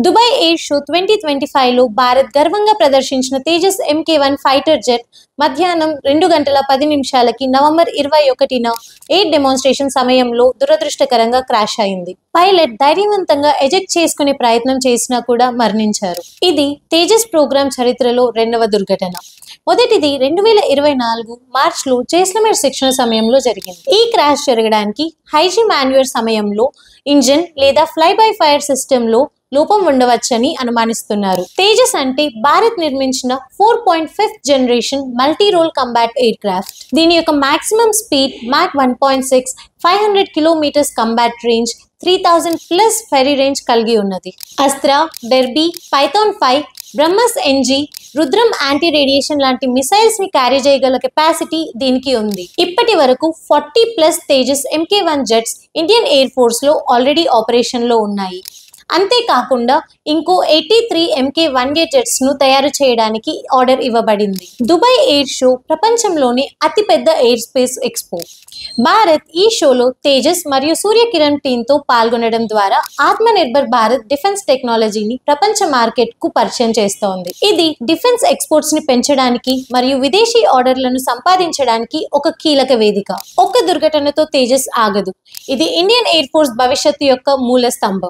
Dubai air show 2025లో Bharat గర్వంగా ప్రదర్శించిన Tejas MK1 fighter jet మధ్యాహ్నం 2:10 నవంబర్ 21న ఎయిర్ డెమాన్స్ట్రేషన్ సమయంలో దురదృష్టకరంగా క్రాష్ అయింది. పైలట్ ధైర్యవంతంగా ఎజెక్ట్ చేసుకునే ప్రయత్నం చేసినా కూడా మరణించారు. ఇది తేజస్ ప్రోగ్రాం చరిత్రలో రెండవ దుర్ఘటన. మొదటిది 2024 మార్చ్లో జైసల్మేర్ శిక్షణ సమయంలో జరిగింది. ఈ క్రాష్ జరగడానికి హైజీ మాన్యువర్ సమయంలో ఇంజిన్ లేదా ఫ్లై బై ఫైర్ సిస్టంలో లోపం ఉండవచ్చని అనుమానిస్తున్నారు. తేజస్ అంటే భారత్ నిర్మించిన 4.5th generation multi role combat aircraft. దీని యొక్క maximum speed Mach 1.6, 500 kilometres combat range, 3000+ ferry range కలిగి ఉన్నది. Astra, Derby, Python 5, BrahMos NG, Rudram anti radiation లాంటి మిసైల్స్ ని క్యారీ చేయగల కెపాసిటీ దీనికి ఉంది. ఇప్పటి వరకు 40+ Tejas MK1 jets Indian air force లో ఆల్రెడీ ఆపరేషన్ లో ఉన్నాయి. అంతేకాకుండా ఇంకో 83 MK1A జెట్స్ ను తయారు చేయడానికి ఆర్డర్ ఇవ్వబడింది. దుబాయ్ ఎయిర్ షో ప్రపంచంలోనే అతిపెద్ద ఎయిర్ స్పేస్ ఎక్స్పో. భారత్ ఈ షోలో తేజస్ మరియు సూర్యకిరణ్ టీంతో పాల్గొనడం ద్వారా ఆత్మనిర్భర్ భారత్ డిఫెన్స్ టెక్నాలజీని ప్రపంచ మార్కెట్ కు పరిచయం చేస్తోంది. ఇది డిఫెన్స్ ఎక్స్పోర్ట్స్ ని పెంచడానికి మరియు విదేశీ ఆర్డర్లను సంపాదించడానికి ఒక కీలక వేదిక. ఒక్క దుర్ఘటనతో తేజస్ ఆగదు. ఇది ఇండియన్ ఎయిర్ ఫోర్స్ భవిష్యత్తు యొక్క మూల స్తంభం.